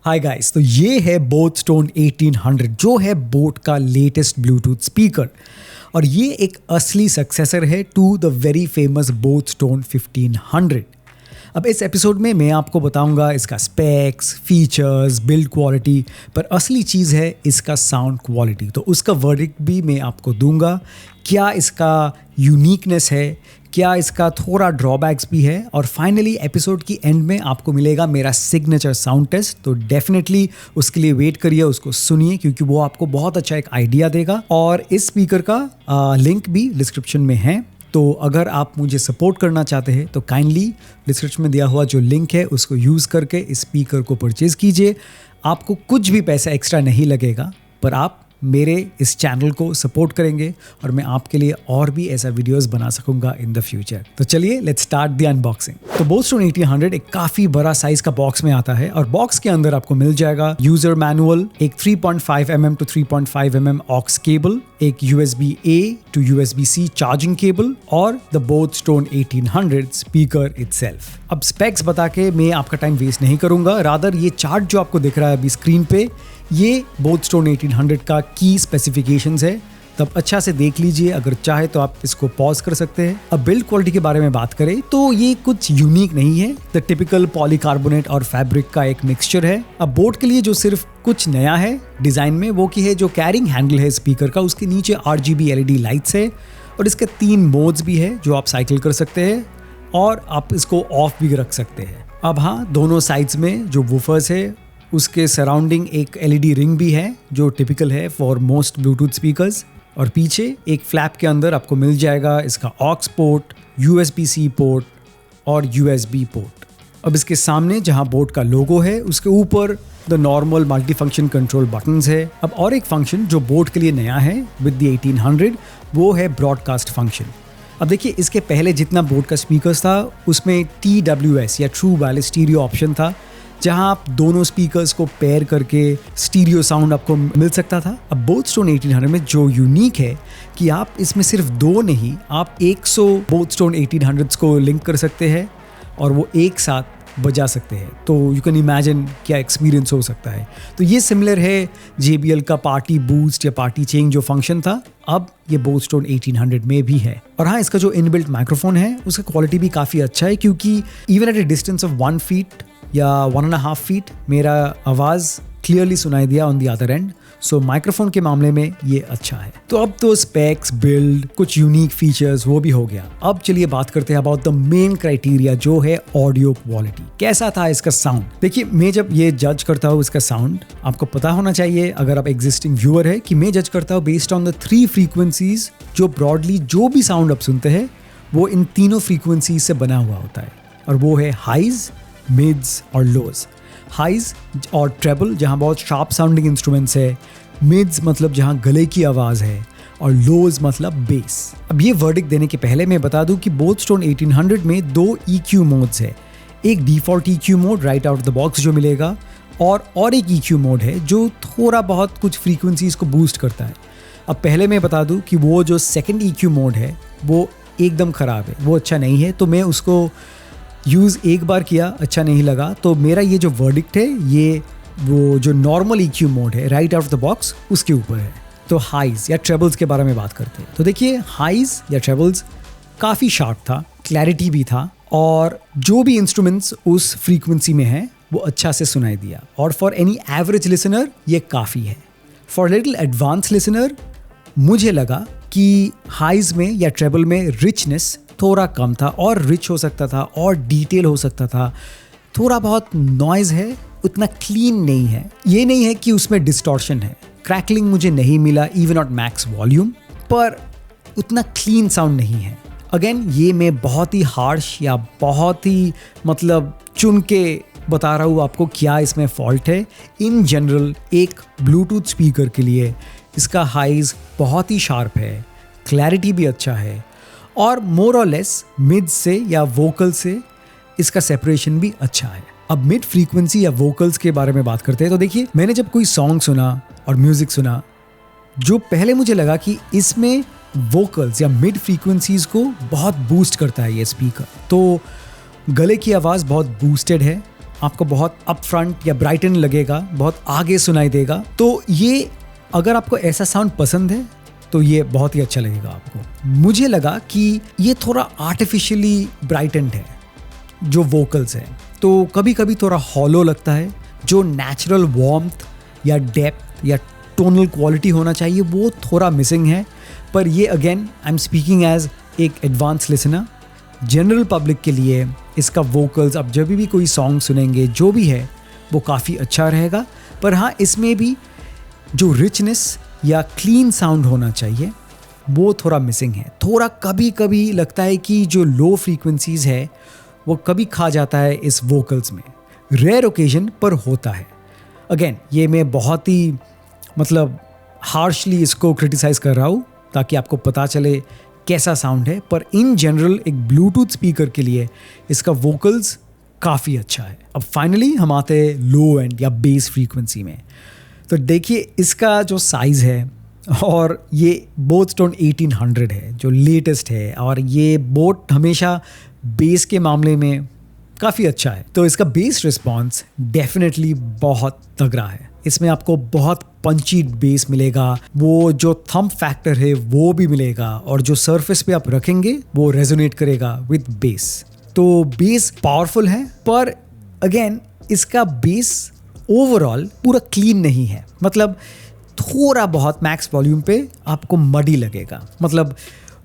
Hi guys, तो ये है बोट स्टोन 1800 जो है बोट का लेटेस्ट ब्लूटूथ स्पीकर और ये एक असली सक्सेसर है to the very famous boAt Stone 1500। अब इस एपिसोड में मैं आपको बताऊंगा इसका स्पेक्स, फीचर्स, बिल्ड क्वालिटी, पर असली चीज़ है इसका साउंड क्वालिटी। तो उसका वर्डिक्ट भी मैं आपको दूंगा, क्या इसका यूनिकनेस है, क्या इसका थोड़ा ड्रॉबैक्स भी है, और फाइनली एपिसोड की एंड में आपको मिलेगा मेरा सिग्नेचर साउंड टेस्ट। तो डेफिनेटली उसके लिए वेट करिए, उसको सुनिए क्योंकि वो आपको बहुत अच्छा एक आइडिया देगा। और इस स्पीकर का लिंक भी डिस्क्रिप्शन में है, तो अगर आप मुझे सपोर्ट करना चाहते हैं तो काइंडली डिस्क्रिप्शन में दिया हुआ जो लिंक है उसको यूज़ करके इस स्पीकर को परचेज़ कीजिए। आपको कुछ भी पैसा एक्स्ट्रा नहीं लगेगा, पर आप मेरे इस चैनल को सपोर्ट करेंगे और मैं आपके लिए और भी ऐसा वीडियोस बना सकूंगा इन द फ्यूचर। तो चलिए लेट्स स्टार्ट द अनबॉक्सिंग। तो बोट स्टोन 1800 एक काफ़ी बड़ा साइज का बॉक्स में आता है और बॉक्स के अंदर आपको मिल जाएगा यूजर मैनुअल, एक 3.5 mm to 3.5 mm aux cable, एक USB-A to USB-C charging cable और the boAt Stone 1800 speaker itself. अब स्पेक्स बता के मैं आपका टाइम वेस्ट नहीं करूंगा, रादर ये चार्ट जो आपको दिख रहा है अभी स्क्रीन पे, ये बोट स्टोन 1800 का की स्पेसिफिकेशंस है, तब अच्छा से देख लीजिए। अगर चाहे तो आप इसको पॉज कर सकते हैं। अब बिल्ड क्वालिटी के बारे में बात करें तो ये कुछ यूनिक नहीं है, द टिपिकल पॉलीकार्बोनेट और फैब्रिक का एक मिक्सचर है। अब बोट के लिए जो सिर्फ कुछ नया है डिजाइन में वो की है जो कैरिंग हैंडल है स्पीकर का, उसके नीचे RGB LED लाइट्स है और इसके 3 मोड्स भी है जो आप साइकिल कर सकते हैं और आप इसको ऑफ भी रख सकते हैं। अब हाँ, दोनों साइड्स में जो वूफर्स है उसके सराउंडिंग एक LED रिंग भी है जो टिपिकल है फॉर मोस्ट ब्लूटूथ स्पीकर्स, और पीछे एक फ्लैप के अंदर आपको मिल जाएगा इसका ऑक्स पोर्ट, USB-C पोर्ट और USB पोर्ट। अब इसके सामने जहां बोट का लोगो है उसके ऊपर the normal multi function control buttons है। अब और एक फंक्शन जो बोट के लिए नया है विद द 1800 वो है ब्रॉडकास्ट फंक्शन। अब देखिए, इसके पहले जितना बोट का स्पीकर्स था उसमें TWS या ट्रू वायरलेस स्टीरियो ऑप्शन था, जहां आप दोनों स्पीकर्स को पेयर करके स्टीरियो साउंड आपको मिल सकता था। अब बोट स्टोन 1800 में जो यूनिक है कि आप इसमें सिर्फ 2 नहीं, आप 100 बोट स्टोन 1800 को लिंक कर सकते हैं और वो एक साथ बजा सकते हैं। तो यू कैन इमेजिन क्या एक्सपीरियंस हो सकता है। तो ये सिमिलर है JBL का पार्टी बूस्ट या पार्टी चेंज जो फंक्शन था, अब ये बोट स्टोन 1800 में भी है। और हाँ, इसका जो इनबिल्ट माइक्रोफोन है उसका क्वालिटी भी काफ़ी अच्छा है, क्योंकि even at A distance of 1 feet या 1.5 फीट मेरा आवाज़ क्लियरली सुनाई दिया on the other and. So microphone के मामले में ये अच्छा है। तो अब तो स्पेक्स, बिल्ड, कुछ यूनिक फीचर्स वो भी हो गया। अब चलिए बात करते हैं अबाउट द मेन क्राइटेरिया जो है ऑडियो क्वालिटी। कैसा था इसका साउंड? देखिए, मैं जब ये जज करता हूँ इसका साउंड, आपको पता होना चाहिए अगर आप एग्जिस्टिंग व्यूअर है कि मैं जज करता हूँ बेस्ड ऑन द 3 फ्रीक्वेंसीज जो ब्रॉडली जो भी साउंड आप सुनते हैं वो इन तीनों फ्रीक्वेंसीज से बना हुआ होता है, और वो है हाइज, मिड्स और लोज। हाइज और ट्रेबल जहाँ बहुत शार्प साउंडिंग इंस्ट्रूमेंट्स है, मिड्स मतलब जहाँ गले की आवाज़ है, और लोज मतलब बेस। अब ये वर्डिक्ट देने के पहले मैं बता दूं कि बोट स्टोन 1800 में 2 EQ मोड्स है, एक default EQ mode right out the box जो मिलेगा, और एक EQ मोड है जो थोड़ा बहुत कुछ फ्रीक्वेंसीज को बूस्ट करता है। अब पहले मैं बता दूं कि वो जो सेकेंड EQ मोड है वो एकदम ख़राब है, वो अच्छा नहीं है। तो मैं उसको यूज़ एक बार किया, अच्छा नहीं लगा, तो मेरा ये जो वर्डिक्ट है ये वो जो नॉर्मल EQ मोड है राइट आउट द बॉक्स उसके ऊपर है। तो हाइज या ट्रेबल्स के बारे में बात करते हैं। तो देखिए, हाइज या ट्रेबल्स काफ़ी शार्प था, क्लैरिटी भी था, और जो भी इंस्ट्रूमेंट्स उस फ्रीक्वेंसी में है वो अच्छा से सुनाई दिया, और फॉर एनी एवरेज लिसनर ये काफ़ी है। फॉर लिटिल एडवांस लिसनर मुझे लगा कि हाइज में या ट्रेबल में रिचनेस थोड़ा कम था, और रिच हो सकता था और डिटेल हो सकता था। थोड़ा बहुत नॉइज़ है, उतना क्लीन नहीं है। ये नहीं है कि उसमें डिस्टॉर्शन है, क्रैकलिंग मुझे नहीं मिला इवन ऑट मैक्स वॉल्यूम, पर उतना क्लीन साउंड नहीं है। अगेन, ये मैं बहुत ही हार्श या बहुत ही चुन के बता रहा हूँ आपको क्या इसमें फॉल्ट है। इन जनरल एक ब्लूटूथ स्पीकर के लिए इसका हाइज बहुत ही शार्प है, क्लैरिटी भी अच्छा है, और मोर और लेस मिड से या वोकल से इसका सेपरेशन भी अच्छा है। अब मिड फ्रीक्वेंसी या वोकल्स के बारे में बात करते हैं। तो देखिए, मैंने जब कोई सॉन्ग सुना और म्यूजिक सुना, जो पहले मुझे लगा कि इसमें वोकल्स या मिड फ्रीक्वेंसीज को बहुत बूस्ट करता है ये स्पीकर। तो गले की आवाज़ बहुत बूस्टेड है, आपको बहुत अप फ्रंट या ब्राइटन लगेगा, बहुत आगे सुनाई देगा। तो ये अगर आपको ऐसा साउंड पसंद है तो ये बहुत ही अच्छा लगेगा आपको। मुझे लगा कि ये थोड़ा आर्टिफिशियली ब्राइटेंड है जो वोकल्स है, तो कभी कभी थोड़ा हॉलो लगता है। जो नेचुरल वार्मथ या डेप्थ या टोनल क्वालिटी होना चाहिए वो थोड़ा मिसिंग है। पर ये again I am speaking as एक एडवांस लिसनर। जनरल पब्लिक के लिए इसका वोकल्स अब जब भी कोई सॉन्ग सुनेंगे जो भी है वो काफ़ी अच्छा रहेगा। पर हाँ, इसमें भी जो रिचनेस या क्लीन साउंड होना चाहिए वो थोड़ा मिसिंग है। थोड़ा कभी कभी लगता है कि जो लो फ्रीक्वेंसीज है वो कभी खा जाता है इस वोकल्स में। रेयर ओकेजन पर होता है। अगेन ये मैं बहुत ही मतलब हार्शली इसको क्रिटिसाइज़ कर रहा हूँ ताकि आपको पता चले कैसा साउंड है। पर इन जनरल एक ब्लूटूथ स्पीकर के लिए इसका वोकल्स काफ़ी अच्छा है। अब फाइनली हम आते हैं लो एंड या बेस फ्रीक्वेंसी में। तो देखिए इसका जो साइज़ है, और ये बोट स्टोन 1800 है जो लेटेस्ट है, और ये बोट हमेशा बेस के मामले में काफ़ी अच्छा है। तो इसका बेस रिस्पॉन्स डेफिनेटली बहुत तगड़ा है। इसमें आपको बहुत पंची बेस मिलेगा, वो जो थंब फैक्टर है वो भी मिलेगा, और जो सरफेस पे आप रखेंगे वो रेजोनेट करेगा विद बेस। तो बेस पावरफुल है, पर अगेन इसका बेस ओवरऑल पूरा क्लीन नहीं है। मतलब थोड़ा बहुत मैक्स वॉल्यूम पे आपको मडी लगेगा। मतलब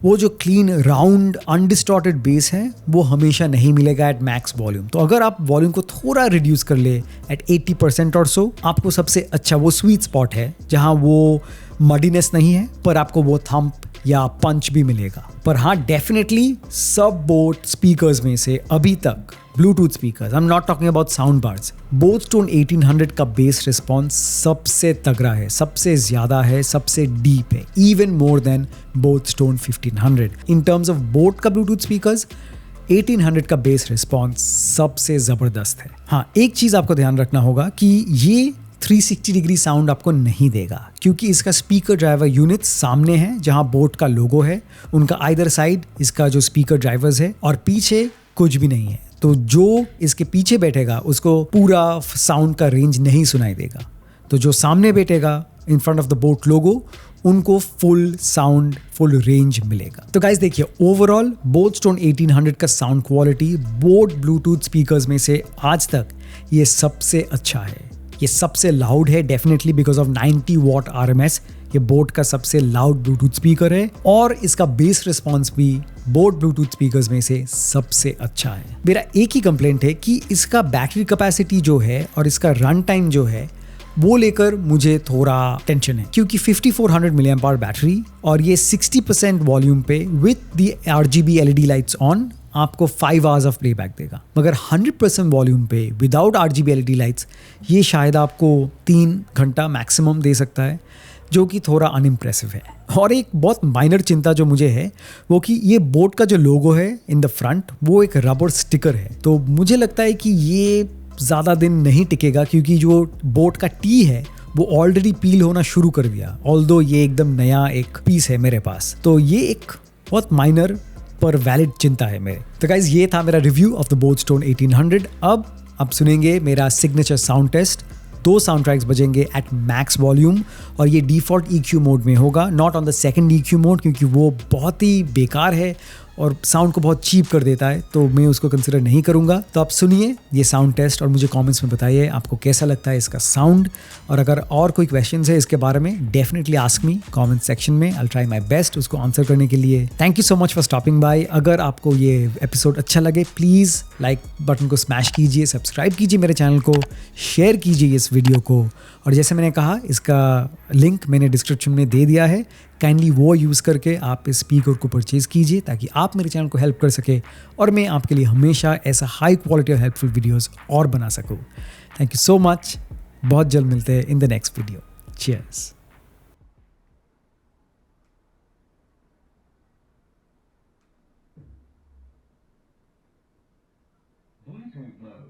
वो जो क्लीन राउंड अनडिस्टॉर्टेड बेस है वो हमेशा नहीं मिलेगा एट मैक्स वॉल्यूम। तो अगर आप वॉल्यूम को थोड़ा रिड्यूस कर ले एट 80% और सो, आपको सबसे अच्छा वो स्वीट स्पॉट है जहाँ वो मडीनेस नहीं है पर आपको वो थंप या पंच भी मिलेगा। पर हाँ, डेफिनेटली सब बोट स्पीकर्स में से अभी तक Bluetooth speakers, I am not talking about sound bars, boat Stone 1800 का बेस रिस्पॉन्स सबसे तगड़ा है, सबसे ज्यादा है, सबसे डीप है, even more than boat Stone 1500। In terms of boat का ब्लूटूथ स्पीकर्स 1800 का बेस रिस्पॉन्स सबसे जबरदस्त है। हाँ, एक चीज आपको ध्यान रखना होगा कि ये 360 डिग्री साउंड आपको नहीं देगा, क्योंकि इसका स्पीकर ड्राइवर यूनिट सामने है जहां बोट का लोगो है, उनका आइदर साइड इसका जो स्पीकर ड्राइवर्स है, और पीछे कुछ भी नहीं है। तो जो इसके पीछे बैठेगा उसको पूरा साउंड का रेंज नहीं सुनाई देगा। तो जो सामने बैठेगा in front of the boAt logo, उनको फुल साउंड, फुल रेंज मिलेगा। तो गाइस देखिए, ओवरऑल बोट स्टोन 1800 का sound quality boat Bluetooth speakers में से आज तक ये सबसे अच्छा है। ये सबसे लाउड है definitely because of 90 what RMS। ये बोट का सबसे लाउड ब्लूटूथ स्पीकर है, और इसका बेस रिस्पॉन्स भी बोट ब्लूटूथ स्पीकर्स में से सबसे अच्छा है। मेरा एक ही कंप्लेंट है कि इसका बैटरी कैपेसिटी जो है और इसका रन टाइम जो है वो लेकर मुझे थोड़ा टेंशन है, क्योंकि 5400 mAh बैटरी और ये 60% वॉल्यूम पे with the RGB LED lights on आपको 5 आवर्स ऑफ प्लेबैक देगा, मगर 100% वॉल्यूम पे विदाउट RGB LED लाइट्स ये शायद आपको 3 घंटा मैक्सिमम दे सकता है, जो कि थोड़ा अनइम्प्रेसिव है। और एक बहुत माइनर चिंता जो मुझे है वो कि ये बोट का जो लोगो है इन द फ्रंट वो एक रबर स्टिकर है। तो मुझे लगता है कि ये ज़्यादा दिन नहीं टिकेगा, क्योंकि जो बोट का टी है वो ऑलरेडी पील होना शुरू कर दिया, ऑल्दो ये एकदम नया एक पीस है मेरे पास। तो ये एक बहुत माइनर पर वैलिड चिंता है मेरे। तो गाइज, ये था मेरा review of the boAt Stone 1800। अब सुनेंगे मेरा signature sound test. 2 sound tracks बजेंगे एट मैक्स वॉल्यूम, और ये डिफ़ॉल्ट EQ मोड में होगा, not on the second EQ mode, क्योंकि वो बहुत ही बेकार है और साउंड को बहुत चीप कर देता है, तो मैं उसको कंसिडर नहीं करूंगा। तो आप सुनिए ये साउंड टेस्ट और मुझे कमेंट्स में बताइए आपको कैसा लगता है इसका साउंड। और अगर और कोई क्वेश्चंस है इसके बारे में, definitely ask me comment section में। आई ट्राई माय बेस्ट उसको आंसर करने के लिए। Thank you so much for stopping by. अगर आपको ये एपिसोड अच्छा लगे प्लीज़ लाइक बटन को स्मैश कीजिए, सब्सक्राइब कीजिए मेरे चैनल को, शेयर कीजिए इस वीडियो को, और जैसे मैंने कहा इसका लिंक मैंने डिस्क्रिप्शन में दे दिया है, काइंडली वो यूज़ करके आप इस स्पीकर को परचेज़ कीजिए ताकि आप मेरे चैनल को हेल्प कर सके और मैं आपके लिए हमेशा ऐसा हाई क्वालिटी और हेल्पफुल वीडियोस और बना सकूँ। Thank you so much. बहुत जल्द मिलते हैं in the next video. Cheers. Bluetooth mode.